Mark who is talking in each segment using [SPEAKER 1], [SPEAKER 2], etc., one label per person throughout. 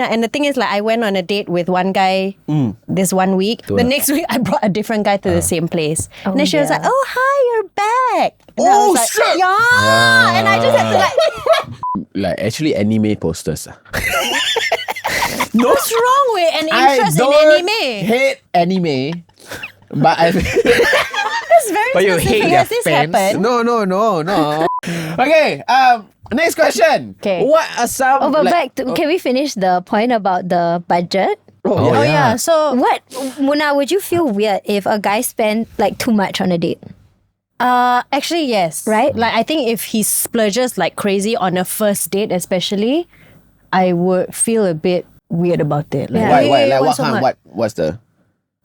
[SPEAKER 1] And the thing is, like, I went on a date with one guy this 1 week. The next week, I brought a different guy to the same place. And then she was like, "Oh, hi, you're back." And I was like,
[SPEAKER 2] shit!
[SPEAKER 1] Yeah. And I just had to
[SPEAKER 3] Like actually anime posters.
[SPEAKER 1] what's wrong with an interest in anime?
[SPEAKER 3] Hate anime, but I.
[SPEAKER 1] That's very
[SPEAKER 2] But you
[SPEAKER 1] specific.
[SPEAKER 2] hate
[SPEAKER 1] Has
[SPEAKER 2] their
[SPEAKER 1] this
[SPEAKER 2] fans?
[SPEAKER 1] happened?
[SPEAKER 3] No. Okay. Next question.
[SPEAKER 1] Okay.
[SPEAKER 3] What are some?
[SPEAKER 4] But back to, can we finish the point about the budget?
[SPEAKER 1] Oh yeah. So
[SPEAKER 4] What, Munah, would you feel weird if a guy spent like too much on a date?
[SPEAKER 1] actually, yes.
[SPEAKER 4] Right?
[SPEAKER 1] Like, I think if he splurges like crazy on a first date, especially, I would feel a bit weird about it. Like,
[SPEAKER 4] Yeah.
[SPEAKER 3] Why? Like
[SPEAKER 1] why
[SPEAKER 3] what
[SPEAKER 1] so
[SPEAKER 3] kind?
[SPEAKER 1] much?
[SPEAKER 3] What's the?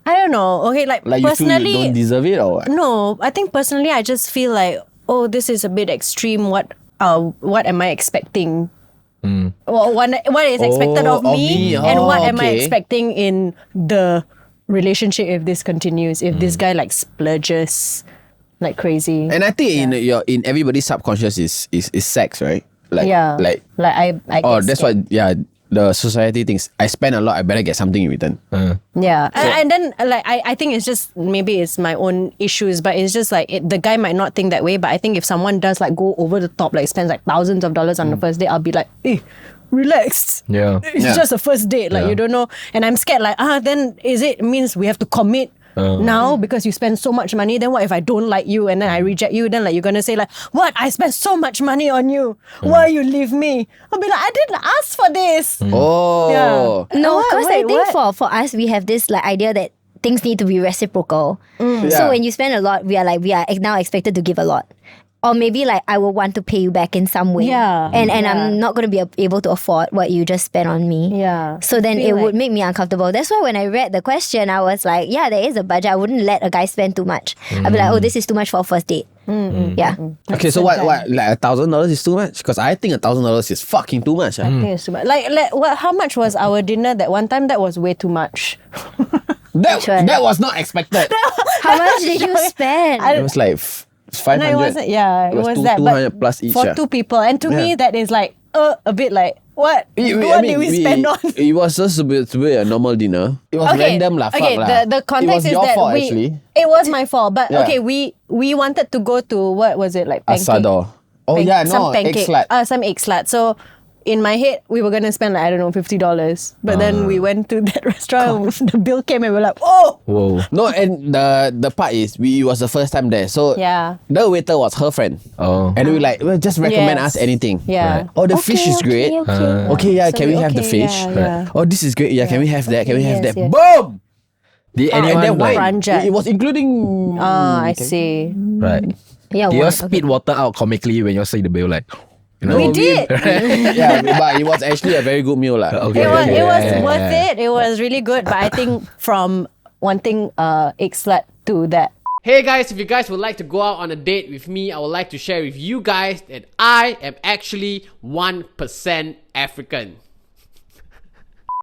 [SPEAKER 1] I don't know. Okay, like
[SPEAKER 3] Like you feel
[SPEAKER 1] personally,
[SPEAKER 3] you don't deserve it or what?
[SPEAKER 1] no. I think personally, I just feel like, oh, this is a bit extreme. What am I expecting? Well, what is expected of me, and what am I
[SPEAKER 3] okay.
[SPEAKER 1] expecting in the relationship if this continues? If this guy like splurges like crazy,
[SPEAKER 3] And I think in everybody's subconscious is sex, right? Like
[SPEAKER 1] yeah,
[SPEAKER 3] like
[SPEAKER 1] I
[SPEAKER 3] oh
[SPEAKER 1] get
[SPEAKER 3] that's
[SPEAKER 1] scared.
[SPEAKER 3] what the society thinks. I spend a lot, I better get something in return.
[SPEAKER 1] Yeah, and then like I think it's just maybe it's my own issues, but it's just like the guy might not think that way. But I think if someone does like go over the top, like spends like thousands of dollars on the first date, I'll be like, hey, relax.
[SPEAKER 2] Yeah.
[SPEAKER 1] It's just a first date, like you don't know. And I'm scared, like then it means we have to commit. Now because you spend so much money, then what if I don't like you and then I reject you? Then like you're gonna say like, what? I spent so much money on you. Why you leave me? I'll be like, I didn't ask for this.
[SPEAKER 3] Oh.
[SPEAKER 1] Yeah.
[SPEAKER 4] No,
[SPEAKER 1] What?
[SPEAKER 4] because I
[SPEAKER 1] Wait,
[SPEAKER 4] think
[SPEAKER 1] what?
[SPEAKER 4] for us, we have this like idea that things need to be reciprocal.
[SPEAKER 3] Yeah.
[SPEAKER 4] So when you spend a lot, we are now expected to give a lot. Or maybe like I will want to pay you back in some way.
[SPEAKER 1] Yeah.
[SPEAKER 4] And
[SPEAKER 1] Yeah.
[SPEAKER 4] I'm not going to be able to afford what you just spent on me.
[SPEAKER 1] Yeah.
[SPEAKER 4] So then
[SPEAKER 1] Feel
[SPEAKER 4] it would
[SPEAKER 1] like-
[SPEAKER 4] make me uncomfortable. That's why when I read the question, I was like, yeah, there is a budget. I wouldn't let a guy spend too much. I'd be like, oh, this is too much for a first date. Yeah.
[SPEAKER 3] Okay, so what like $1,000 is too much? Because I think $1,000 is fucking too much.
[SPEAKER 1] I think it's too much. Like what? How much was our dinner that one time? That was way too much.
[SPEAKER 3] That was not expected.
[SPEAKER 4] How much did you spend?
[SPEAKER 3] It was like 500.
[SPEAKER 1] No, it wasn't. Yeah, it was
[SPEAKER 3] two-
[SPEAKER 1] that.
[SPEAKER 3] 200 plus each.
[SPEAKER 1] for two people, and to me that is like a bit like what? What did we spend on?
[SPEAKER 3] It was just to be a normal dinner. It was random lah.
[SPEAKER 1] Okay,
[SPEAKER 3] fuck lah.
[SPEAKER 1] the context
[SPEAKER 3] it was
[SPEAKER 1] is
[SPEAKER 3] your
[SPEAKER 1] that
[SPEAKER 3] fault, actually.
[SPEAKER 1] it was my fault. But
[SPEAKER 3] Yeah.
[SPEAKER 1] okay, we wanted to go to what was it like pancake?
[SPEAKER 3] Asado. Oh yeah, no,
[SPEAKER 1] some pancake,
[SPEAKER 3] egg slat.
[SPEAKER 1] some egg slat. So in my head, we were gonna spend like I don't know $50, but then we went to that restaurant. The bill came and we were like, oh.
[SPEAKER 2] Whoa.
[SPEAKER 3] No, and the part is it was the first time there, so
[SPEAKER 1] Yeah.
[SPEAKER 3] the waiter was her friend.
[SPEAKER 2] Oh.
[SPEAKER 3] And we like, well, just recommend
[SPEAKER 1] Yes.
[SPEAKER 3] us anything.
[SPEAKER 1] Yeah.
[SPEAKER 3] Right. Oh, the fish is great. Okay, yeah,
[SPEAKER 1] So
[SPEAKER 3] can we
[SPEAKER 1] we-
[SPEAKER 3] have the
[SPEAKER 1] okay,
[SPEAKER 3] fish?
[SPEAKER 1] yeah, yeah.
[SPEAKER 3] Oh, this is great. Yeah, can we have that? Can we have
[SPEAKER 1] yes,
[SPEAKER 3] that?
[SPEAKER 1] yes.
[SPEAKER 3] Boom!
[SPEAKER 2] Did
[SPEAKER 3] And
[SPEAKER 2] anyone
[SPEAKER 3] then
[SPEAKER 2] like...
[SPEAKER 3] wine.
[SPEAKER 1] Ranjat.
[SPEAKER 3] It was including.
[SPEAKER 1] I see.
[SPEAKER 2] Right.
[SPEAKER 4] Yeah,
[SPEAKER 2] Do you
[SPEAKER 4] what?
[SPEAKER 2] spit water out comically when you say the bill like... You know?
[SPEAKER 1] We did.
[SPEAKER 3] Yeah, but it was actually a very good meal lah.
[SPEAKER 2] Okay.
[SPEAKER 1] It was
[SPEAKER 2] Yeah.
[SPEAKER 1] worth it. It was really good. But I think from wanting egg slat to that.
[SPEAKER 5] Hey guys, if you guys would like to go out on a date with me, I would like to share with you guys that I am actually 1% African.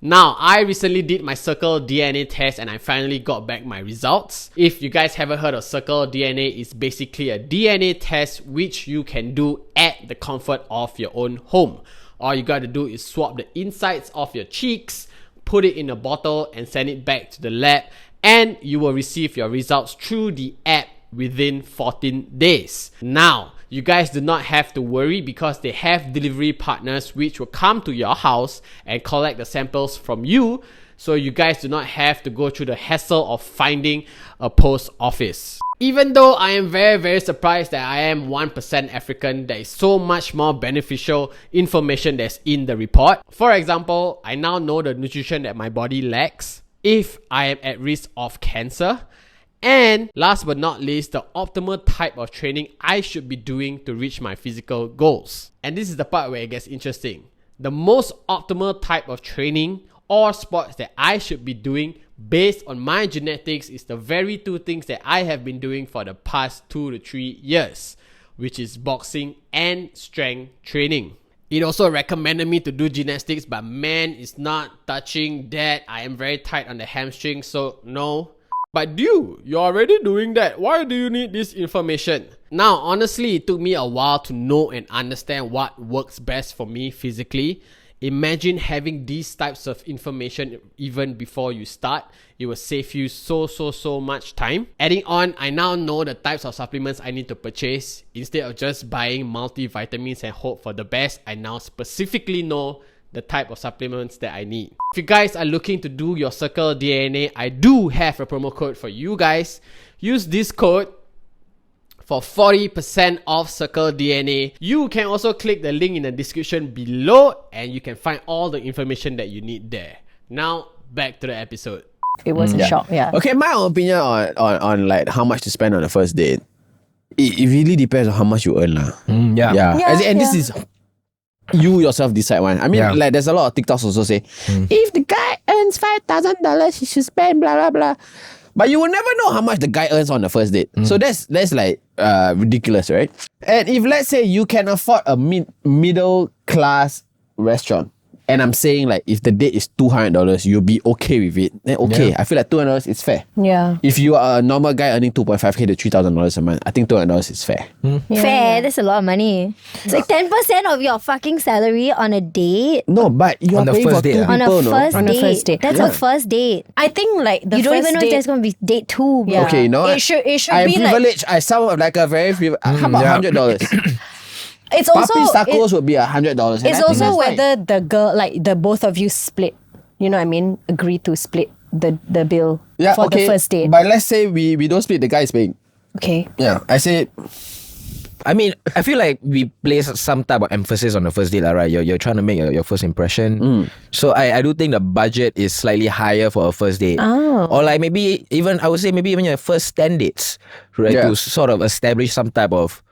[SPEAKER 5] Now, I recently did my Circle DNA test and I finally got back my results. If you guys haven't heard of Circle DNA, it's basically a DNA test which you can do at the comfort of your own home. All you gotta do is swab the insides of your cheeks, put it in a bottle and send it back to the lab, and you will receive your results through the app within 14 days. Now, you guys do not have to worry because they have delivery partners which will come to your house and collect the samples from you, so you guys do not have to go through the hassle of finding a post office. Even though I am very, very surprised that I am 1% African, there is so much more beneficial information that's in the report. For example, I now know the nutrition that my body lacks, if I am at risk of cancer, and last but not least, the optimal type of training I should be doing to reach my physical goals. And this is the part where it gets interesting. The most optimal type of training or sports that I should be doing based on my genetics is the very two things that I have been doing for the past 2 to 3 years, which is boxing and strength training. It also recommended me to do gymnastics, but man, it's not touching that. I am very tight on the hamstring, so no. But dude, you're already doing that. Why do you need this information? Now, honestly, it took me a while to know and understand what works best for me physically. Imagine having these types of information even before you start. It will save you so much time. Adding on, I now know the types of supplements I need to purchase. Instead of just buying multivitamins and hope for the best, I now specifically know the type of supplements that I need. If you guys are looking to do your Circle DNA, I do have a promo code for you guys. Use this code for 40% off Circle DNA. You can also click the link in the description below and you can find all the information that you need there. Now, back to the episode.
[SPEAKER 1] It was a shock, yeah.
[SPEAKER 3] Okay, my opinion on like how much to spend on the first date. It really depends on how much you earn lah. And this is you yourself decide one. I mean, like there's a lot of TikToks also say, if the guy earns $5,000, he should spend blah blah blah. But you will never know how much the guy earns on the first date. So that's like ridiculous, right? And if let's say you can afford a middle class restaurant, and I'm saying like if the date is $200, you'll be okay with it. Then I feel like $200 is fair.
[SPEAKER 1] Yeah.
[SPEAKER 3] If you are a normal guy earning $2.5K to $3,000 a month, I think $200 is fair.
[SPEAKER 4] Fair, that's a lot of money. It's like 10% of your fucking salary on a date.
[SPEAKER 3] No, but you're
[SPEAKER 2] On the
[SPEAKER 3] paying
[SPEAKER 2] first
[SPEAKER 3] for
[SPEAKER 2] date,
[SPEAKER 3] two
[SPEAKER 2] ah.
[SPEAKER 3] people,
[SPEAKER 4] On a first
[SPEAKER 1] On a
[SPEAKER 4] date.
[SPEAKER 1] first date.
[SPEAKER 4] That's a first date.
[SPEAKER 1] I think like the
[SPEAKER 4] You don't
[SPEAKER 1] first
[SPEAKER 4] even know if
[SPEAKER 1] date,
[SPEAKER 4] there's going to be date 2, bro.
[SPEAKER 1] Yeah.
[SPEAKER 3] Okay, you know what?
[SPEAKER 1] It should
[SPEAKER 3] I am
[SPEAKER 1] be like,
[SPEAKER 3] privileged. I sound like a very privileged. How about $100?
[SPEAKER 1] it's also
[SPEAKER 3] Papi's tacos would be $100.
[SPEAKER 1] it's also whether the girl, like the both of you split. You know what I mean? Agree to split the bill for the first date.
[SPEAKER 3] But let's say we don't split, the guy is paying.
[SPEAKER 1] Okay.
[SPEAKER 3] Yeah, I say
[SPEAKER 2] I mean, I feel like we place some type of emphasis on the first date, right? You're trying to make your first impression. So I do think the budget is slightly higher for a first date. Or like maybe even, I would say maybe even your first 10 dates, right?
[SPEAKER 3] Yeah.
[SPEAKER 2] To sort of establish some type of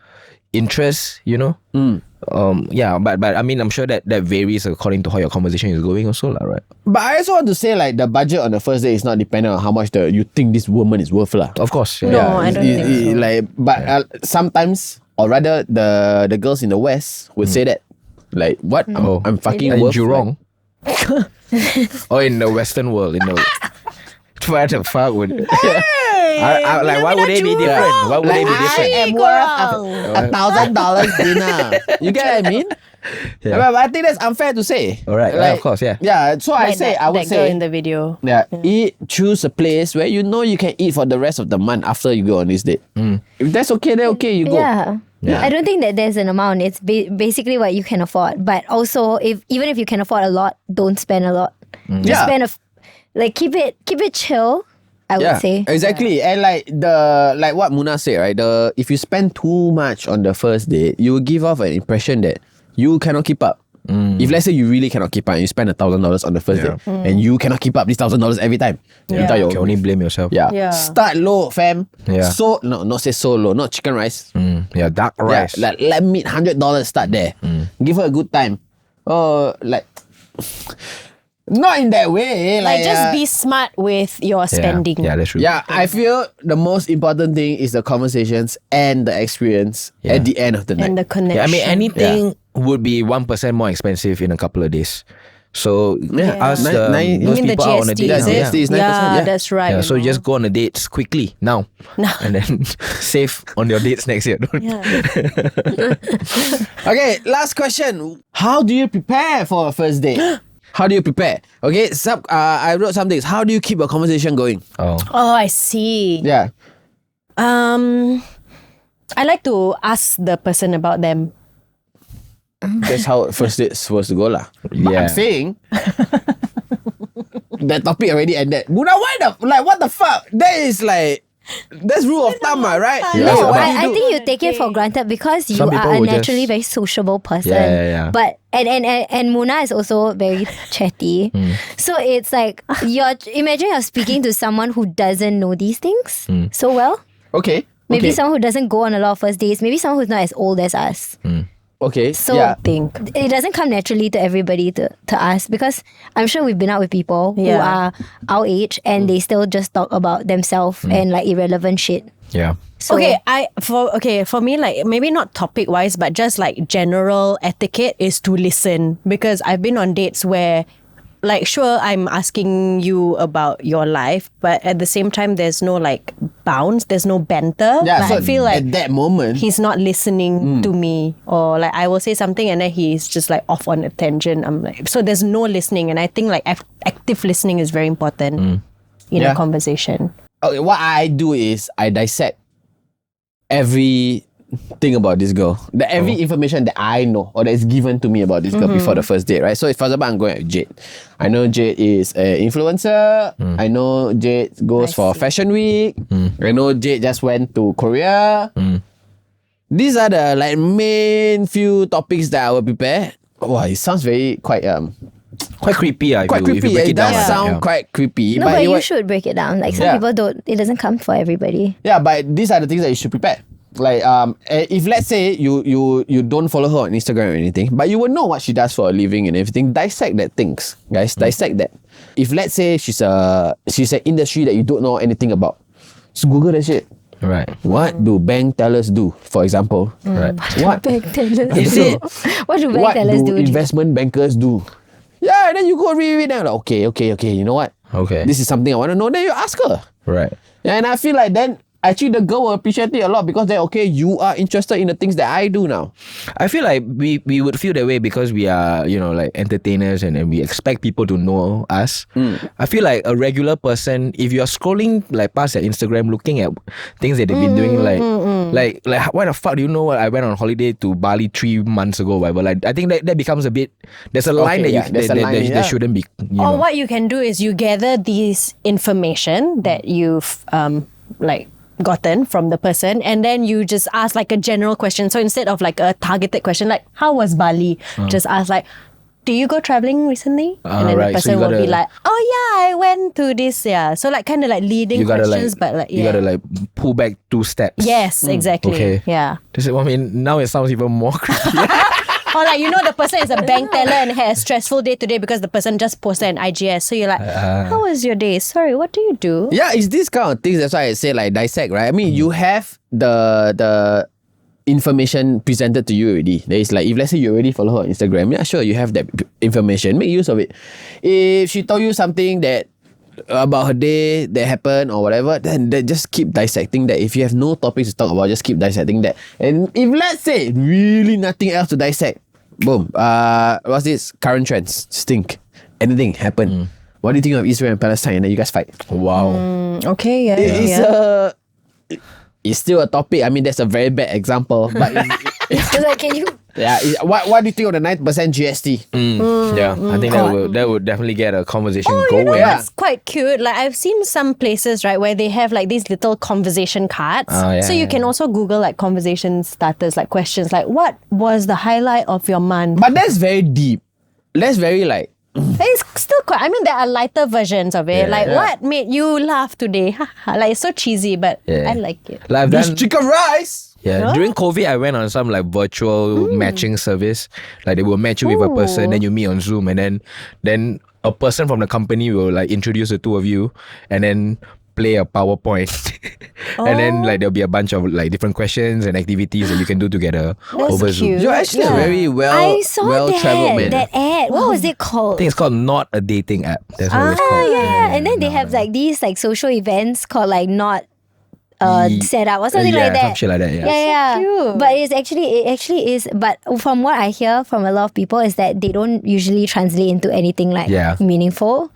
[SPEAKER 2] interest, you know? But I mean, I'm sure that varies according to how your conversation is going also, right?
[SPEAKER 3] But I also want to say like the budget on the first day is not dependent on how much you think this woman is worth lah.
[SPEAKER 2] Of course.
[SPEAKER 1] No, I don't think so.
[SPEAKER 3] Like, but sometimes, or rather, the girls in the West would say that, like, what? I'm fucking
[SPEAKER 2] In
[SPEAKER 3] worth.
[SPEAKER 2] Jurong. Or in the Western world, where the fuck would... I like, why would they be different? Why would they be different?
[SPEAKER 3] I am worth $1,000 dinner. You get what I mean?
[SPEAKER 2] Yeah.
[SPEAKER 3] But I think that's unfair to say.
[SPEAKER 2] Alright,
[SPEAKER 3] Like,
[SPEAKER 2] of course, yeah.
[SPEAKER 3] Yeah, so I
[SPEAKER 1] Like
[SPEAKER 3] say,
[SPEAKER 1] that,
[SPEAKER 3] I would
[SPEAKER 1] that girl
[SPEAKER 3] say,
[SPEAKER 1] in the video.
[SPEAKER 3] choose a place where you know you can eat for the rest of the month after you go on this date. If that's okay, then okay, you go.
[SPEAKER 4] Yeah. I don't think that there's an amount. It's basically what you can afford. But also, even if you can afford a lot, don't spend a lot. Just spend keep it chill. I would say.
[SPEAKER 3] Exactly. And like what Munah said, right? If you spend too much on the first date, you will give off an impression that you cannot keep up. If let's say you really cannot keep up and you spend $1,000 on the first date and you cannot keep up this $1,000 every time.
[SPEAKER 1] Yeah.
[SPEAKER 3] You
[SPEAKER 2] You can only blame yourself.
[SPEAKER 1] Yeah.
[SPEAKER 3] Start low, fam.
[SPEAKER 2] Yeah.
[SPEAKER 3] So not say so low, not chicken rice.
[SPEAKER 2] Dark rice.
[SPEAKER 3] Yeah, like let me $100 start there. Give her a good time. Not in that way.
[SPEAKER 1] Like just be smart with your spending.
[SPEAKER 2] Yeah, that's true.
[SPEAKER 3] Yeah, I feel the most important thing is the conversations and the experience at the end of the night.
[SPEAKER 1] And the connection.
[SPEAKER 2] Yeah, I mean, anything would be 1% more expensive in a couple of days. So ask
[SPEAKER 3] you
[SPEAKER 2] those
[SPEAKER 1] mean the
[SPEAKER 2] people out on a
[SPEAKER 1] GST,
[SPEAKER 2] date.
[SPEAKER 1] is it?
[SPEAKER 3] GST is 9%, yeah.
[SPEAKER 1] That's right.
[SPEAKER 2] Yeah, so you just go on the dates quickly now, and then save on your dates next year.
[SPEAKER 3] Okay, last question. How do you prepare for a first date? How do you prepare? Okay, I wrote some things. How do you keep a conversation going?
[SPEAKER 2] Oh,
[SPEAKER 1] I see.
[SPEAKER 3] Yeah.
[SPEAKER 1] I like to ask the person about them.
[SPEAKER 3] That's how first date is supposed to go lah. But
[SPEAKER 2] Yeah.
[SPEAKER 3] I'm saying that topic already ended. Munah, what the fuck? That's rule of thumb, right?
[SPEAKER 2] Yeah.
[SPEAKER 4] No,
[SPEAKER 2] But
[SPEAKER 4] I think you take it for granted because you
[SPEAKER 2] Some people
[SPEAKER 4] are a
[SPEAKER 2] will
[SPEAKER 4] naturally
[SPEAKER 2] just-
[SPEAKER 4] very sociable person.
[SPEAKER 2] Yeah.
[SPEAKER 4] But and Munah is also very chatty. So it's like imagine you're speaking to someone who doesn't know these things so well.
[SPEAKER 3] Okay.
[SPEAKER 4] Maybe someone who doesn't go on a lot of first dates. Maybe someone who's not as old as us.
[SPEAKER 3] Okay.
[SPEAKER 4] So
[SPEAKER 1] Think.
[SPEAKER 4] it doesn't come naturally to everybody to us because I'm sure we've been out with people who are our age and they still just talk about themselves and like irrelevant shit.
[SPEAKER 2] yeah.
[SPEAKER 4] So,
[SPEAKER 1] For me, like maybe not topic wise, but just like general etiquette is to listen, because I've been on dates where, like, sure, I'm asking you about your life, but at the same time, there's no like bounce. There's no banter.
[SPEAKER 3] Yeah,
[SPEAKER 1] Like,
[SPEAKER 3] so
[SPEAKER 1] I feel like
[SPEAKER 3] at that moment,
[SPEAKER 1] he's not listening to me, or like I will say something and then he's just like off on a tangent. I'm like, so there's no listening, and I think like active listening is very important in a conversation.
[SPEAKER 3] okay, what I do is I dissect everything about this girl. Every information that I know or that is given to me about this girl before the first date, right? So if for example I'm going with Jade, I know Jade is an influencer. I know Jade goes for Fashion Week. I know Jade just went to Korea. These are the like main few topics that I will prepare. Wow, it sounds quite
[SPEAKER 2] creepy. I
[SPEAKER 3] quite
[SPEAKER 2] feel, if
[SPEAKER 3] creepy.
[SPEAKER 2] you break
[SPEAKER 3] It
[SPEAKER 2] it down
[SPEAKER 3] does
[SPEAKER 2] like that,
[SPEAKER 3] sound quite creepy.
[SPEAKER 4] No, but you should break it down. Like some people don't. It doesn't come for everybody.
[SPEAKER 3] Yeah, but these are the things that you should prepare. Like if let's say you don't follow her on Instagram or anything, but you will know what she does for a living and everything. Dissect that things, guys. Dissect that. If let's say she's an industry that you don't know anything about, just Google that shit.
[SPEAKER 2] Right.
[SPEAKER 3] What do bank tellers do, for example?
[SPEAKER 2] Right.
[SPEAKER 3] What
[SPEAKER 4] Bank tellers
[SPEAKER 3] is
[SPEAKER 4] do.
[SPEAKER 3] it?
[SPEAKER 4] What do bank
[SPEAKER 3] What
[SPEAKER 4] tellers
[SPEAKER 3] do
[SPEAKER 4] do?
[SPEAKER 3] investment bankers do? Yeah, and then you go read it. Like, okay. You know what?
[SPEAKER 2] Okay.
[SPEAKER 3] This is something I want to know. Then you ask her.
[SPEAKER 2] Right.
[SPEAKER 3] Yeah, and I feel like then actually the girl will appreciate it a lot because then okay, you are interested in the things that I do now.
[SPEAKER 2] I feel like we would feel that way because we are, like entertainers and we expect people to know us. I feel like a regular person, if you're scrolling like past their Instagram looking at things that they've been doing, like why the fuck do you know what I went on holiday to Bali 3 months ago, whatever. Like I think that becomes a bit, there's a line that shouldn't be,
[SPEAKER 1] Or what you can do is you gather these information that you've gotten from the person, and then you just ask like a general question. So instead of like a targeted question like how was Bali, just ask like, do you go traveling recently? And then the person will be like, oh yeah, I went to this. So like kind of like leading questions, but like
[SPEAKER 2] you gotta like pull back 2 steps.
[SPEAKER 1] Yes, exactly.
[SPEAKER 2] Okay.
[SPEAKER 1] Yeah.
[SPEAKER 2] I mean, now it sounds even more creepy.
[SPEAKER 1] Or like, the person is a bank teller and had a stressful day today because the person just posted an IGS. So you're like, how was your day? Sorry, what do you do?
[SPEAKER 3] Yeah, it's these kind of things. That's why I say like dissect, right? I mean, you have the information presented to you already. There is like, if let's say you already follow her on Instagram, yeah, sure, you have that information. Make use of it. If she told you something that about her day that happened or whatever, then just keep dissecting that. If you have no topics to talk about, just keep dissecting that. And if let's say really nothing else to dissect, boom, what's this? Current trends, stink. Anything happen. What do you think of Israel and Palestine? And then you guys fight. Wow.
[SPEAKER 1] Okay, yeah.
[SPEAKER 3] It's still a topic. I mean, that's a very bad example. But
[SPEAKER 4] So like, can you?
[SPEAKER 3] yeah, what do you think of the 9% GST?
[SPEAKER 2] Yeah, I think that would definitely get a conversation
[SPEAKER 1] You
[SPEAKER 2] going.
[SPEAKER 1] know what's quite cute? Like I've seen some places, right, where they have like these little conversation cards. So you can also Google like conversation starters, like questions like, what was the highlight of your month?
[SPEAKER 3] But that's very deep. That's very like...
[SPEAKER 1] It's still quite, I mean, there are lighter versions of it. What made you laugh today? Like it's so cheesy, but I like it.
[SPEAKER 2] Like I've
[SPEAKER 3] This
[SPEAKER 2] done,
[SPEAKER 3] chicken rice!
[SPEAKER 2] yeah, during COVID, I went on some like virtual matching service. Like they will match you with a person, then you meet on Zoom, and then a person from the company will like introduce the two of you, and then play a PowerPoint, and then like there'll be a bunch of like different questions and activities that you can do together over Zoom.
[SPEAKER 1] cute.
[SPEAKER 3] You're actually a very
[SPEAKER 4] I saw
[SPEAKER 3] well-traveled man.
[SPEAKER 4] that ad. What was it
[SPEAKER 2] I
[SPEAKER 4] called?
[SPEAKER 2] think it's called Not a Dating App. That's what it's called.
[SPEAKER 4] Yeah. And then they have like these like social events called like Not set up or something
[SPEAKER 2] Yeah,
[SPEAKER 4] like that.
[SPEAKER 2] some shit like that, yeah.
[SPEAKER 4] Yeah.
[SPEAKER 1] cute.
[SPEAKER 4] But it actually is. But from what I hear from a lot of people is that they don't usually translate into anything like meaningful.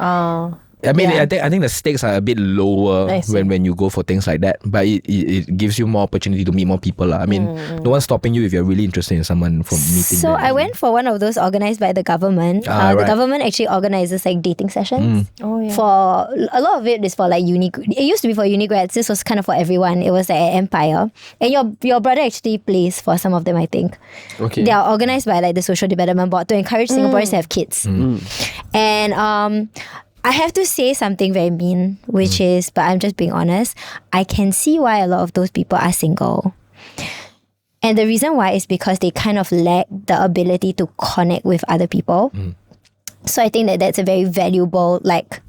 [SPEAKER 2] I mean, I think the stakes are a bit lower when you go for things like that, but it gives you more opportunity to meet more people. I mean, no one's stopping you if you're really interested in someone from meeting
[SPEAKER 4] So
[SPEAKER 2] them.
[SPEAKER 4] I went for one of those organized by the government. The government actually organizes like dating sessions. For a lot of it is for like uni. It used to be for uni grads. This was kind of for everyone. It was like an Empire, and your brother actually plays for some of them. I think.
[SPEAKER 3] Okay.
[SPEAKER 4] They are organized by like the Social Development Board to encourage Singaporeans to have kids. And I have to say something very mean, which is, but I'm just being honest, I can see why a lot of those people are single. And the reason why is because they kind of lack the ability to connect with other people. So I think that that's a very valuable like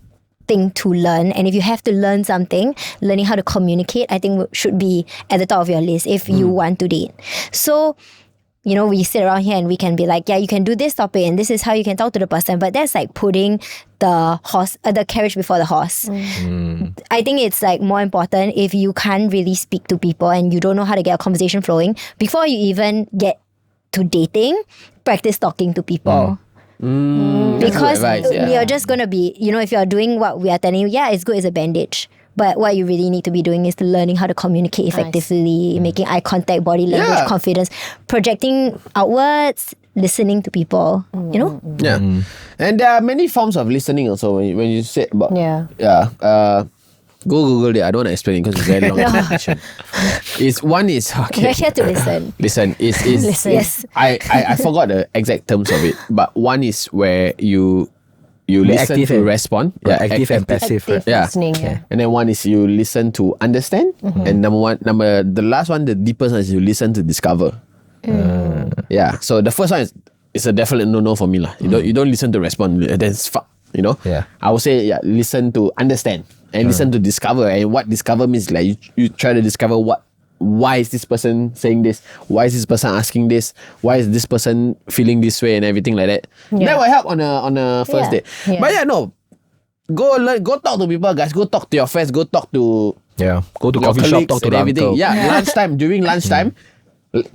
[SPEAKER 4] thing to learn. And if you have to learn something, learning how to communicate, I think should be at the top of your list if you want to date. So we sit around here and we can be like, yeah, you can do this topic and this is how you can talk to the person. But that's like putting the carriage before the horse. I think it's like more important if you can't really speak to people and you don't know how to get a conversation flowing, before you even get to dating, practice talking to people. Because you're just going to be, if you're doing what we are telling you, yeah, it's good as a bandage. But what you really need to be doing is learning how to communicate effectively, making eye contact, body language, confidence, projecting outwards, listening to people,
[SPEAKER 3] Yeah. And there are many forms of listening also when you say about... Go Google it. I don't want to explain it because it's very long explanation. One is... Okay.
[SPEAKER 4] We're here to listen.
[SPEAKER 3] Listen.
[SPEAKER 4] Listen. Yes.
[SPEAKER 3] I forgot the exact terms of it. But one is where you listen to respond.
[SPEAKER 2] Active and passive.
[SPEAKER 1] Active listening,
[SPEAKER 3] And then one is you listen to understand. And the last one, the deepest one is you listen to discover. So the first one is a definite no for me lah. You don't listen to respond. That's fuck. I would say listen to understand and listen to discover. And what discover means, like you try to discover why is this person saying this? Why is this person asking this? Why is this person feeling this way and everything like that? That will help on a first date. But go talk to people, guys. Go talk to your friends. Go talk to
[SPEAKER 2] go to coffee shop, talk to the
[SPEAKER 3] everything.
[SPEAKER 2] uncle.
[SPEAKER 3] During lunchtime.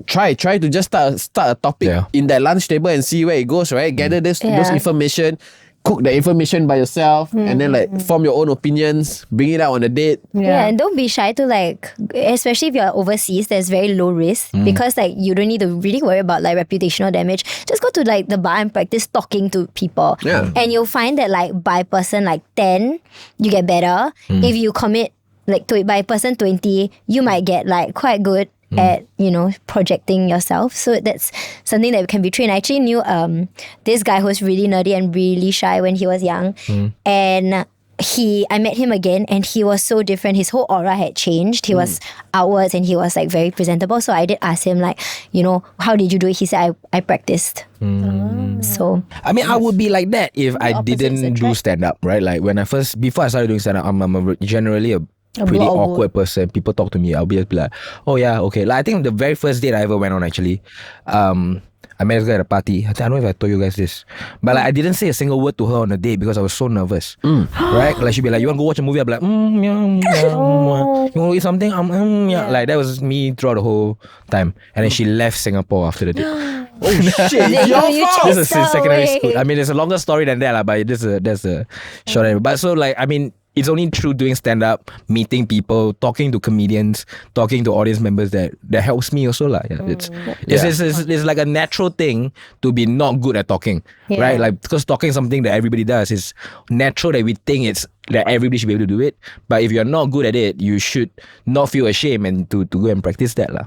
[SPEAKER 3] Try to just start a topic in that lunch table and see where it goes, right? Gather those information, cook the information by yourself, and then like form your own opinions, bring it out on a date.
[SPEAKER 4] And don't be shy to especially if you're overseas, there's very low risk because like you don't need to really worry about like reputational damage. Just go to like the bar and practice talking to people. And you'll find that like by person like 10, you get better. If you commit like to it by person 20, you might get like quite good at projecting yourself. So that's something that can be trained. I actually knew this guy who was really nerdy and really shy when he was young, and I met him again and he was so different. His whole aura had changed. He was outwards and he was like very presentable. So I did ask him like, how did you do it? He said I practiced. So
[SPEAKER 2] I mean, I would be like that if I didn't do stand up, right? Like before I started doing stand up, I'm generally a pretty awkward person. People talk to me, I'll be like, oh yeah, okay. Like I think the very first date I ever went on, actually, I met this guy at a party. I don't know if I told you guys this, but like I didn't say a single word to her on the date because I was so nervous. Right? Like she'd be like, you want to go watch a movie? I'd be like, you want to eat something? Like that was me throughout the whole time. And then she left Singapore after the date.
[SPEAKER 3] Oh shit!
[SPEAKER 2] This is in secondary school. I mean, it's a longer story than that, but that's a short end. But so like, I mean, it's only through doing stand-up, meeting people, talking to comedians, talking to audience members that helps me also lah. It's like a natural thing to be not good at talking, right? Like because talking is something that everybody does. It's natural that we think that everybody should be able to do it. But if you're not good at it, you should not feel ashamed and to go and practice that lah.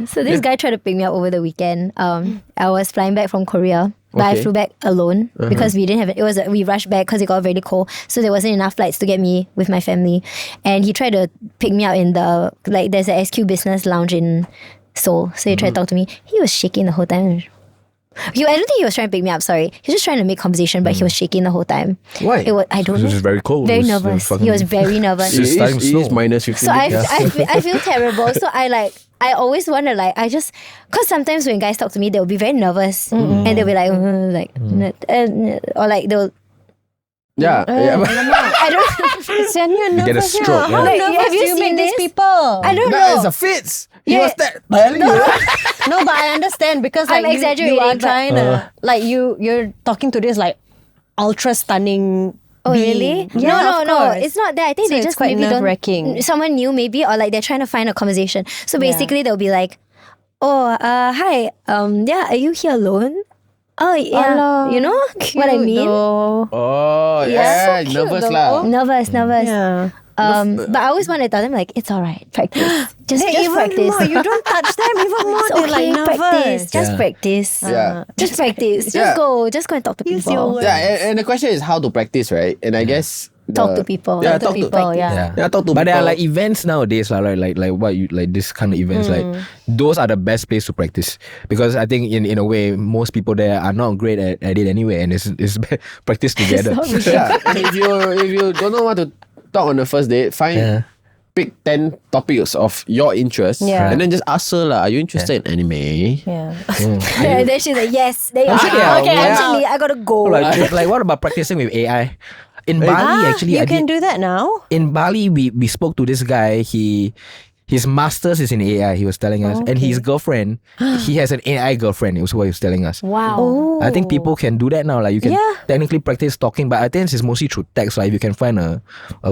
[SPEAKER 4] So this guy tried to pick me up over the weekend. I was flying back from Korea. But I flew back alone because we didn't have we rushed back because it got really cold, so there wasn't enough flights to get me with my family. And he tried to pick me up in there's a SQ business lounge in Seoul. So he tried to talk to me. He was shaking the whole time. I don't think he was trying to pick me up, sorry. He was just trying to make conversation, but he was shaking the whole time.
[SPEAKER 3] Why?
[SPEAKER 4] I don't know.
[SPEAKER 2] It was very cold.
[SPEAKER 4] Very nervous. He was very nervous.
[SPEAKER 2] It's
[SPEAKER 3] minus 15.
[SPEAKER 4] So I feel terrible. So I always wonder, because sometimes when guys talk to me, they'll be very nervous and they'll be like, or like they'll.
[SPEAKER 1] I don't know.
[SPEAKER 2] You get a stroke.
[SPEAKER 4] Have you seen these people? I don't know.
[SPEAKER 3] That is a fits. He was that telling you.
[SPEAKER 1] No, but I understand because like
[SPEAKER 4] I'm exaggerating.
[SPEAKER 1] You are trying to you're talking to this like ultra stunning.
[SPEAKER 4] Oh
[SPEAKER 1] being.
[SPEAKER 4] really? No. It's not that. I think
[SPEAKER 1] So
[SPEAKER 4] they
[SPEAKER 1] it's
[SPEAKER 4] just
[SPEAKER 1] quite
[SPEAKER 4] maybe
[SPEAKER 1] nerve-wracking.
[SPEAKER 4] someone new maybe, or like they're trying to find a conversation. So basically they'll be like, oh, hi, are you here alone? Oh yeah,
[SPEAKER 1] Hello.
[SPEAKER 4] you know what I mean?
[SPEAKER 1] Though.
[SPEAKER 3] Oh
[SPEAKER 1] Yeah, so cute
[SPEAKER 3] nervous
[SPEAKER 1] though.
[SPEAKER 3] lah.
[SPEAKER 4] Nervous.
[SPEAKER 1] Yeah.
[SPEAKER 4] But I always want to tell them like it's alright, practice. Just
[SPEAKER 1] even
[SPEAKER 4] practice.
[SPEAKER 1] more. You don't touch them even more.
[SPEAKER 4] It's
[SPEAKER 1] They're
[SPEAKER 4] okay,
[SPEAKER 1] like nervous.
[SPEAKER 4] practice. Just
[SPEAKER 2] Yeah.
[SPEAKER 4] practice.
[SPEAKER 3] Yeah.
[SPEAKER 4] Practice.
[SPEAKER 3] Yeah.
[SPEAKER 4] Just go and talk to
[SPEAKER 1] Use
[SPEAKER 4] people.
[SPEAKER 1] your words.
[SPEAKER 3] Yeah, and the question is how to practice, right? And I guess
[SPEAKER 4] Talk to people.
[SPEAKER 3] Yeah,
[SPEAKER 4] Talk to people. Yeah.
[SPEAKER 3] Yeah, talk to
[SPEAKER 2] But
[SPEAKER 3] people.
[SPEAKER 2] there are like events nowadays, right? Like what you like this kind of events. Like those are the best place to practice because I think in a way most people there are not great at it anyway, and it's practice together.
[SPEAKER 3] Yeah. And if you don't know what to talk on the first date, find pick 10 topics of your interest, and then just ask her are you interested in anime?
[SPEAKER 1] Yeah.
[SPEAKER 4] And then she's like, yes. Then you're okay, actually, I gotta go.
[SPEAKER 2] Like what about practicing with AI? In Bali, actually,
[SPEAKER 1] you can do that now.
[SPEAKER 2] In Bali, we spoke to this guy. His master's is in AI, he was telling us. And his girlfriend, he has an AI girlfriend, it was what he was telling us.
[SPEAKER 4] Wow.
[SPEAKER 2] I think people can do that now. Like you can technically practice talking, but I think it's mostly through text. Like if you can find a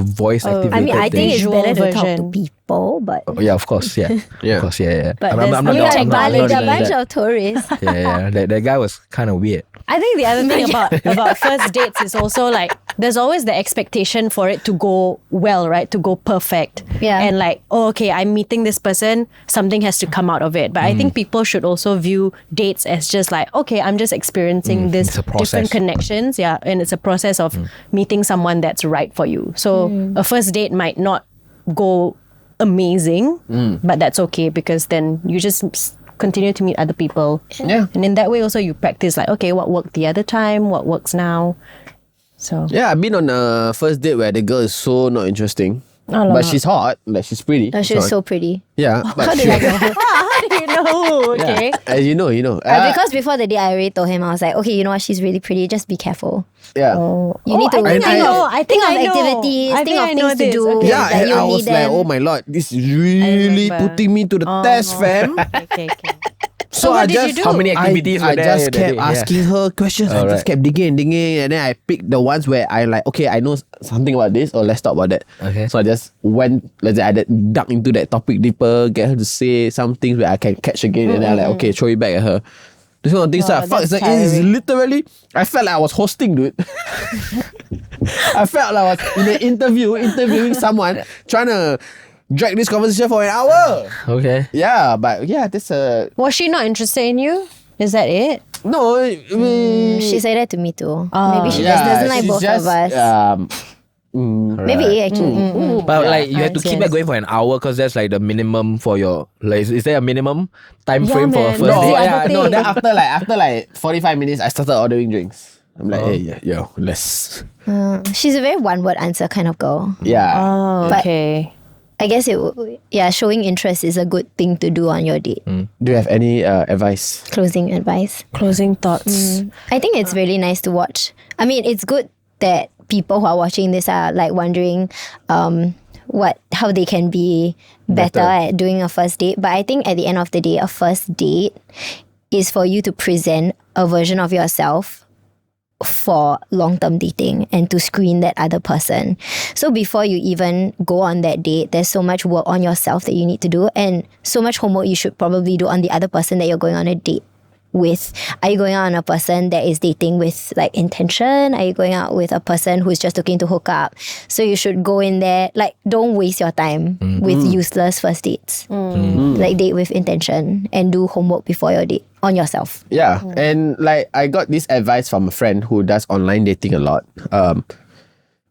[SPEAKER 2] voice activated
[SPEAKER 4] I mean, I think it's better to talk to
[SPEAKER 1] version.
[SPEAKER 4] people, but...
[SPEAKER 2] yeah, of course, yeah.
[SPEAKER 3] Yeah.
[SPEAKER 2] Of course, yeah.
[SPEAKER 1] But
[SPEAKER 2] I'm not
[SPEAKER 1] there's-
[SPEAKER 2] doubting
[SPEAKER 4] Bali, a
[SPEAKER 2] that.
[SPEAKER 4] bunch of tourists.
[SPEAKER 2] Yeah. That guy was kind of weird.
[SPEAKER 1] I think the other thing about first dates is also like there's always the expectation for it to go well, right? To go perfect.
[SPEAKER 4] Yeah.
[SPEAKER 1] And like, oh, okay, I'm meeting this person, something has to come out of it. But I think people should also view dates as just like, okay, I'm just experiencing this
[SPEAKER 2] it's a process.
[SPEAKER 1] different connections. Yeah. And it's a process of meeting someone that's right for you. So a first date might not go amazing, but that's okay because then you just continue to meet other people.
[SPEAKER 3] Yeah.
[SPEAKER 1] And in that way also you practice like, okay, what worked the other time? What works now? So
[SPEAKER 3] Yeah, I've been on a first date where the girl is so not interesting.
[SPEAKER 1] Alamak.
[SPEAKER 3] But she's hot. Like she's pretty.
[SPEAKER 4] Oh, she's so pretty.
[SPEAKER 3] Yeah. But
[SPEAKER 1] how do you know? Okay.
[SPEAKER 3] As you know.
[SPEAKER 4] Because before the date, I already told him, I was like, okay, you know what, she's really pretty, just be careful.
[SPEAKER 3] yeah.
[SPEAKER 4] You need to
[SPEAKER 1] I think I know. I think
[SPEAKER 4] think of
[SPEAKER 1] I know.
[SPEAKER 4] activities,
[SPEAKER 1] I
[SPEAKER 4] think
[SPEAKER 1] think
[SPEAKER 4] of
[SPEAKER 1] I know
[SPEAKER 4] things to
[SPEAKER 1] this.
[SPEAKER 4] do.
[SPEAKER 1] Okay.
[SPEAKER 3] Yeah,
[SPEAKER 4] that
[SPEAKER 3] and
[SPEAKER 4] you
[SPEAKER 3] I was
[SPEAKER 4] need
[SPEAKER 3] like,
[SPEAKER 4] them.
[SPEAKER 3] oh my lord, this is really
[SPEAKER 1] remember.
[SPEAKER 3] putting me to the test, fam.
[SPEAKER 1] Okay.
[SPEAKER 3] So
[SPEAKER 1] what
[SPEAKER 3] I
[SPEAKER 1] did
[SPEAKER 3] just
[SPEAKER 1] you do?
[SPEAKER 2] How many activities
[SPEAKER 3] I
[SPEAKER 2] were there?
[SPEAKER 3] just
[SPEAKER 2] that
[SPEAKER 3] kept
[SPEAKER 2] day? Yeah.
[SPEAKER 3] asking her questions. I just kept digging, and then I picked the ones where I like, okay, I know something about this, or let's talk about that.
[SPEAKER 2] Okay.
[SPEAKER 3] So I just went, let's say I dug into that topic deeper, get her to say some things where I can catch again, and then I like, okay, throw it back at her. This kind of things like, fuck, it's like, it is literally, I felt like I was hosting, dude. I felt like I was in an interviewing someone, trying to drag this conversation for an hour.
[SPEAKER 2] Okay.
[SPEAKER 3] Yeah, but yeah, this
[SPEAKER 1] Was she not interested in you? Is that it?
[SPEAKER 3] no.
[SPEAKER 4] She said that to me too. Maybe she just doesn't like
[SPEAKER 3] she's
[SPEAKER 4] both
[SPEAKER 3] just,
[SPEAKER 4] of us. Maybe actually.
[SPEAKER 2] But like you have to
[SPEAKER 1] yes,
[SPEAKER 2] keep
[SPEAKER 1] yes.
[SPEAKER 2] that going for an hour because that's like the minimum for your like is there a minimum time
[SPEAKER 1] Yeah,
[SPEAKER 2] frame for a
[SPEAKER 1] man.
[SPEAKER 2] first
[SPEAKER 3] No,
[SPEAKER 2] date?
[SPEAKER 1] That's the other
[SPEAKER 3] Then
[SPEAKER 1] thing.
[SPEAKER 3] after like 45 minutes, I started ordering drinks. I'm like, hey, yo, let's.
[SPEAKER 4] She's a very one-word answer kind of girl.
[SPEAKER 3] Yeah.
[SPEAKER 1] Oh,
[SPEAKER 4] But-
[SPEAKER 1] okay.
[SPEAKER 4] I guess showing interest is a good thing to do on your date.
[SPEAKER 3] Do you have any advice?
[SPEAKER 4] Closing advice.
[SPEAKER 1] Closing thoughts.
[SPEAKER 4] I think it's really nice to watch. I mean, it's good that people who are watching this are like wondering how they can be better at doing a first date. But I think at the end of the day, a first date is for you to present a version of yourself for long-term dating and to screen that other person. So before you even go on that date, there's so much work on yourself that you need to do and so much homework you should probably do on the other person that you're going on a date with. Are you going out on a person that is dating with like intention? Are you going out with a person who's just looking to hook up? So you should go in there, like don't waste your time with useless first dates. Like date with intention and do homework before your date on yourself.
[SPEAKER 3] Yeah. And like, I got this advice from a friend who does online dating a lot.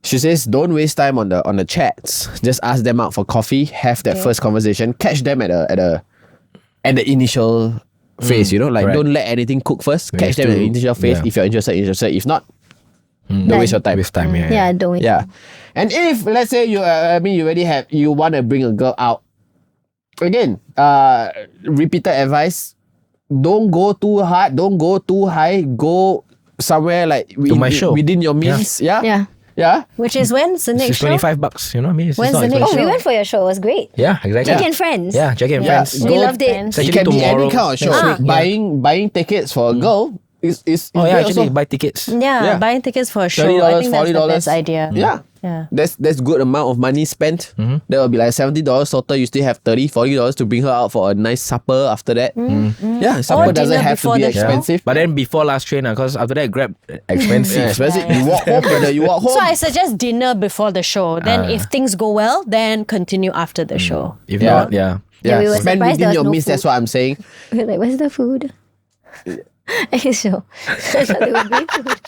[SPEAKER 3] She says, don't waste time on the chats. Just ask them out for coffee, have that first conversation, catch them at the initial phase, you know, like
[SPEAKER 2] correct.
[SPEAKER 3] don't let anything cook first. Catch
[SPEAKER 2] Waste
[SPEAKER 3] them at the
[SPEAKER 2] to-
[SPEAKER 3] initial phase.
[SPEAKER 2] yeah.
[SPEAKER 3] If you're interested. If not, don't waste your time.
[SPEAKER 2] With time, yeah.
[SPEAKER 4] Yeah, don't wait.
[SPEAKER 3] Yeah. And if let's say you you want to bring a girl out, again, repeated advice, don't go too hard, don't go too high, go somewhere like
[SPEAKER 2] my show.
[SPEAKER 3] within your means. Yeah.
[SPEAKER 4] Yeah.
[SPEAKER 1] Which is when's the next
[SPEAKER 2] It's
[SPEAKER 1] show?
[SPEAKER 2] $25, you know what I mean? It's
[SPEAKER 1] When's
[SPEAKER 2] not
[SPEAKER 1] the next
[SPEAKER 2] expensive.
[SPEAKER 4] Oh, we went for your show. It was great.
[SPEAKER 2] Yeah, exactly.
[SPEAKER 4] Jacky and Friends.
[SPEAKER 2] Yeah, Jacky and
[SPEAKER 3] Yeah.
[SPEAKER 2] Friends.
[SPEAKER 4] We
[SPEAKER 3] Go-
[SPEAKER 4] loved it.
[SPEAKER 1] Friends.
[SPEAKER 2] It's
[SPEAKER 3] It
[SPEAKER 2] actually
[SPEAKER 3] can be any
[SPEAKER 2] tomorrow.
[SPEAKER 3] kind of show.
[SPEAKER 2] Next week,
[SPEAKER 3] Buying tickets for a girl is
[SPEAKER 2] Oh yeah,
[SPEAKER 3] great
[SPEAKER 2] actually
[SPEAKER 3] also.
[SPEAKER 2] buy tickets.
[SPEAKER 1] Yeah,
[SPEAKER 3] Yeah.
[SPEAKER 1] buying tickets for a show.
[SPEAKER 3] $30,
[SPEAKER 1] I think that's the
[SPEAKER 3] $40.
[SPEAKER 1] best idea.
[SPEAKER 3] Yeah.
[SPEAKER 1] Yeah.
[SPEAKER 3] That's good amount of money spent. That will be like $70 total. You still have $30, $40 to bring her out for a nice supper after that. Yeah, supper
[SPEAKER 1] Or
[SPEAKER 3] doesn't
[SPEAKER 1] dinner
[SPEAKER 3] have to
[SPEAKER 1] before
[SPEAKER 3] be
[SPEAKER 1] the show.
[SPEAKER 3] expensive.
[SPEAKER 2] But then before last train, because after that Grab expensive.
[SPEAKER 3] Yeah, expensive. You walk home, brother. You walk home.
[SPEAKER 1] So I suggest dinner before the show. Then if things go well, then continue after the show.
[SPEAKER 2] If
[SPEAKER 3] Yeah.
[SPEAKER 2] not, yeah.
[SPEAKER 4] Yeah, we were
[SPEAKER 3] spend
[SPEAKER 4] surprised
[SPEAKER 3] within
[SPEAKER 4] there was
[SPEAKER 3] your
[SPEAKER 4] no
[SPEAKER 3] means. That's
[SPEAKER 4] food.
[SPEAKER 3] what I'm saying.
[SPEAKER 4] We were like, where's the food? So, I thought there would be food.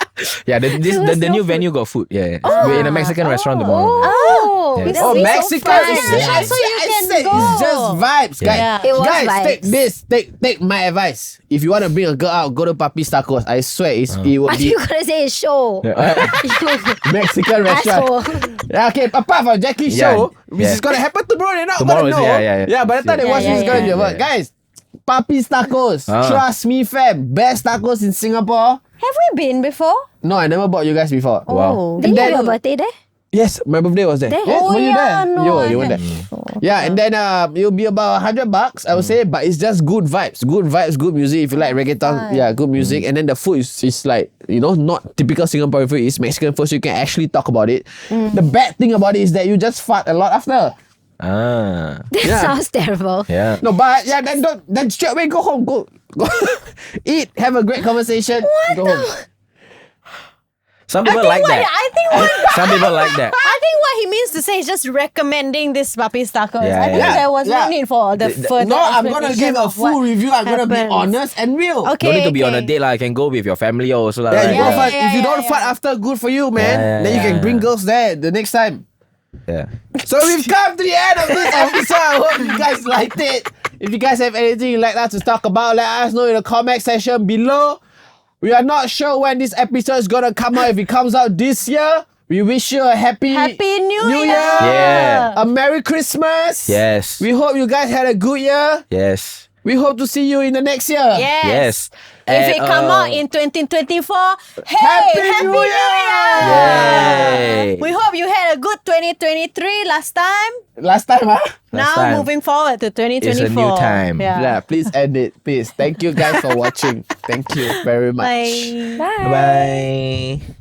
[SPEAKER 2] Yeah, the new venue got food. Yeah, yeah. We're in a Mexican restaurant tomorrow.
[SPEAKER 4] Oh,
[SPEAKER 2] Yes.
[SPEAKER 4] That'll be
[SPEAKER 3] Mexican.
[SPEAKER 4] so fun.
[SPEAKER 1] Yeah, so you can
[SPEAKER 3] said
[SPEAKER 1] go.
[SPEAKER 3] it's just vibes, guys.
[SPEAKER 1] Yeah.
[SPEAKER 4] It was
[SPEAKER 3] Guys,
[SPEAKER 4] vibes.
[SPEAKER 3] take this. Take my advice. If you want to bring a girl out, go to Papi's Tacos. I swear, it will
[SPEAKER 4] What are
[SPEAKER 3] be
[SPEAKER 4] you gonna say? Show.
[SPEAKER 3] Mexican restaurant.
[SPEAKER 4] Asshole.
[SPEAKER 3] Yeah, okay, apart from Jacky's show, which is gonna happen tomorrow, they're not
[SPEAKER 2] Tomorrow
[SPEAKER 3] gonna
[SPEAKER 2] is-
[SPEAKER 3] know.
[SPEAKER 2] yeah.
[SPEAKER 3] by the time they watch this, it's gonna be over. Guys, Papi's Tacos. Trust me, fam. Best tacos in Singapore.
[SPEAKER 1] Have we been before?
[SPEAKER 3] No, I never bought you guys before.
[SPEAKER 1] Wow.
[SPEAKER 4] Did you have
[SPEAKER 3] then-
[SPEAKER 4] your birthday there?
[SPEAKER 3] Yes, my birthday was there.
[SPEAKER 4] There?
[SPEAKER 3] Yes,
[SPEAKER 1] Oh,
[SPEAKER 3] were you
[SPEAKER 1] yeah,
[SPEAKER 3] there?
[SPEAKER 1] no,
[SPEAKER 3] you weren't there. Yeah, and then it'll be about $100, I would say, but it's just good vibes, good music. If you like reggaeton, good music. And then the food is like, not typical Singaporean food. It's Mexican food, so you can actually talk about it. The bad thing about it is that you just fart a lot after.
[SPEAKER 4] That sounds terrible.
[SPEAKER 2] Yeah.
[SPEAKER 3] No, but then straight away go home, go eat, have a great conversation, go home.
[SPEAKER 2] Some people like that.
[SPEAKER 1] I think
[SPEAKER 2] Some people like that.
[SPEAKER 1] I think what he means to say is just recommending this Papi's Tacos.
[SPEAKER 2] Yeah,
[SPEAKER 1] I think
[SPEAKER 2] yeah.
[SPEAKER 1] there was no need for the further.
[SPEAKER 3] No, I'm gonna give a
[SPEAKER 1] explanation of
[SPEAKER 3] full
[SPEAKER 1] what
[SPEAKER 3] review. I'm gonna be
[SPEAKER 1] happens.
[SPEAKER 3] honest and real.
[SPEAKER 1] Okay,
[SPEAKER 2] No need to be on a
[SPEAKER 1] okay.
[SPEAKER 2] date, like. You can go with your family also, like.
[SPEAKER 3] Yeah,
[SPEAKER 2] right?
[SPEAKER 3] you go fart.
[SPEAKER 1] yeah,
[SPEAKER 3] If you
[SPEAKER 1] yeah,
[SPEAKER 3] don't
[SPEAKER 1] yeah.
[SPEAKER 3] fart after, good for you, man.
[SPEAKER 2] Yeah,
[SPEAKER 3] Then you
[SPEAKER 2] yeah,
[SPEAKER 3] can bring
[SPEAKER 2] yeah.
[SPEAKER 3] girls there the next time.
[SPEAKER 2] Yeah.
[SPEAKER 3] So we've come to the end of this episode. I hope you guys liked it. If you guys have anything you'd like us to talk about, let us know in the comment section below. We are not sure when this episode is gonna come out. If it comes out this year, we wish you a happy
[SPEAKER 1] New Year.
[SPEAKER 2] Yeah.
[SPEAKER 3] A Merry Christmas.
[SPEAKER 2] Yes.
[SPEAKER 3] We hope you guys had a good year.
[SPEAKER 2] Yes.
[SPEAKER 3] We hope to see you in the next year.
[SPEAKER 1] Yes.
[SPEAKER 2] Yes.
[SPEAKER 1] If it
[SPEAKER 2] And,
[SPEAKER 1] come out in 2024, hey,
[SPEAKER 3] Happy
[SPEAKER 1] Happy
[SPEAKER 3] New
[SPEAKER 1] New
[SPEAKER 3] Year!
[SPEAKER 1] Year!
[SPEAKER 2] Yay.
[SPEAKER 1] We hope you had a good 2023 last time.
[SPEAKER 3] Last time, huh?
[SPEAKER 1] Now
[SPEAKER 2] time.
[SPEAKER 1] moving forward to 2024.
[SPEAKER 2] It's a new time.
[SPEAKER 3] Yeah, please end it. Please. Thank you guys for watching. Thank you very much.
[SPEAKER 1] Bye.
[SPEAKER 2] Bye.